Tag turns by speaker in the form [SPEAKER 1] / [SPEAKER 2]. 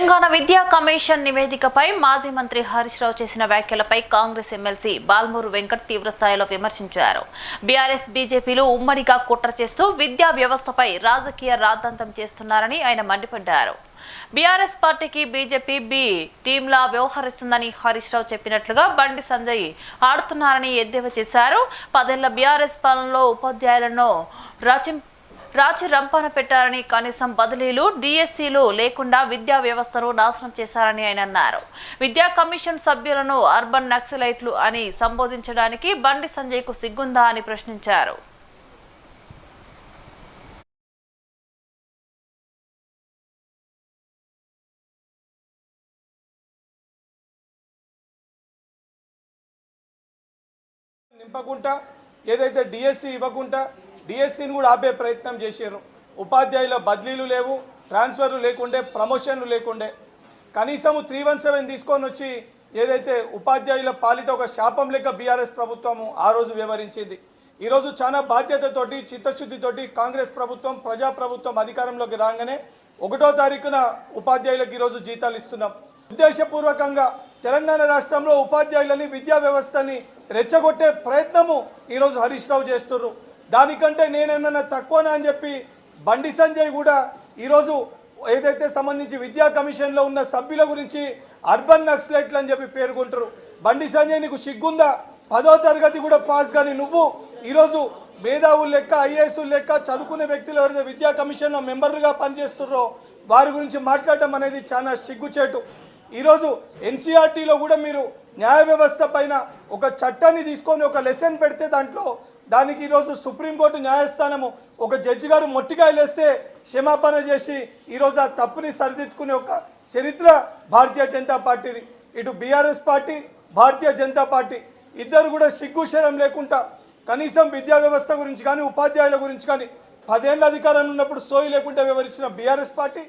[SPEAKER 1] తెలంగాణ విద్యా కమిషన్ నివేదికపై మాజీ మంత్రి హరీష్ రావు చేసిన వ్యాఖ్యలపై కాంగ్రెస్ ఎమ్మెల్సీ బాల్మూరు వెంకట్ తీవ్రస్థాయిలో విమర్శించారు. బీఆర్ఎస్ బీజేపీలు ఉమ్మడిగా కుట్ర చేస్తూ విద్యా వ్యవస్థపై రాజకీయ రాద్ధాంతం చేస్తున్నారని ఆయన మండిపడ్డారు. బీఆర్ఎస్ పార్టీకి బీజేపీ బి టీంలా వ్యవహరిస్తుందని హరీష్ రావు చెప్పినట్లుగా బండి సంజయ్ ఆడుతున్నారని ఎద్దేవా చేశారు. 10 ఏళ్ల బీఆర్ఎస్ పాలనలో ఉపాధ్యాయులను రాచి రంపాన పెట్టారని, కనీసం బదిలీలు డిఎస్సీలు లేకుండా విద్యా వ్యవస్థను నాశనం చేశారని ఆయన అన్నారు. విద్యా కమిషన్ సభ్యులను అర్బన్ నక్సలైట్లు అని సంబోధించడానికి బండి సంజయ్కు సిగ్గుందా అని ప్రశ్నించారు.
[SPEAKER 2] నింపకుండా ఏదైతే డిఎస్సి ఇవ్వకుండా డిఎస్సిని కూడా ఆపే ప్రయత్నం చేశారు. ఉపాధ్యాయుల బదిలీలు లేవు, ట్రాన్స్ఫర్లు లేకుండే, ప్రమోషన్లు లేకుండే. కనీసం 317 తీసుకొని వచ్చి ఏదైతే ఉపాధ్యాయుల పాలిట ఒక శాపం లెక్క బీఆర్ఎస్ ప్రభుత్వము ఆ రోజు వివరించింది. ఈరోజు చాలా బాధ్యతతోటి చిత్తశుద్ధితోటి కాంగ్రెస్ ప్రభుత్వం ప్రజాప్రభుత్వం అధికారంలోకి రాగానే 1వ తారీఖున ఉపాధ్యాయులకు ఈరోజు జీతాలు ఇస్తున్నాం. ఉద్దేశపూర్వకంగా తెలంగాణ రాష్ట్రంలో ఉపాధ్యాయులని విద్యా వ్యవస్థని రెచ్చగొట్టే ప్రయత్నము ఈరోజు హరీష్ రావు చేస్తున్నారు. దానికంటే నేనేమన్నా తక్కువనా అని చెప్పి బండి సంజయ్ కూడా ఈరోజు ఏదైతే సంబంధించి విద్యా కమిషన్లో ఉన్న సభ్యుల గురించి అర్బన్ నక్సలైట్లు అని చెప్పి పేర్కొంటారు. బండి సంజయ్ నీకు సిగ్గుందా? 10వ తరగతి కూడా పాస్ కానీ నువ్వు ఈరోజు మేధావులు లెక్క, ఐఏఎస్లు లెక్క చదువుకునే వ్యక్తులు ఎవరైతే విద్యా కమిషన్లో మెంబర్లుగా పనిచేస్తున్నారో వారి గురించి మాట్లాడటం అనేది చాలా సిగ్గుచేటు. ఈరోజు ఎన్సీఆర్టీలో కూడా మీరు న్యాయ వ్యవస్థ పైన ఒక చట్టాన్ని తీసుకొని ఒక లెసన్ పెడితే దానికి ఈరోజు సుప్రీంకోర్టు న్యాయస్థానము ఒక జడ్జి గారు మొట్టికాయలేస్తే క్షమాపణ చేసి ఈరోజు ఆ తప్పుని సరిదిద్దుకునే ఒక చరిత్ర భారతీయ జనతా పార్టీది. ఇటు BRS party, Bharatiya Janata party ఇద్దరు కూడా సిగ్గుశరం లేకుండా కనీసం విద్యా వ్యవస్థ గురించి కానీ ఉపాధ్యాయుల గురించి కానీ 10 ఏళ్ల అధికారంలో ఉన్నప్పుడు సోయి లేకుండా వివరించిన బీఆర్ఎస్ పార్టీ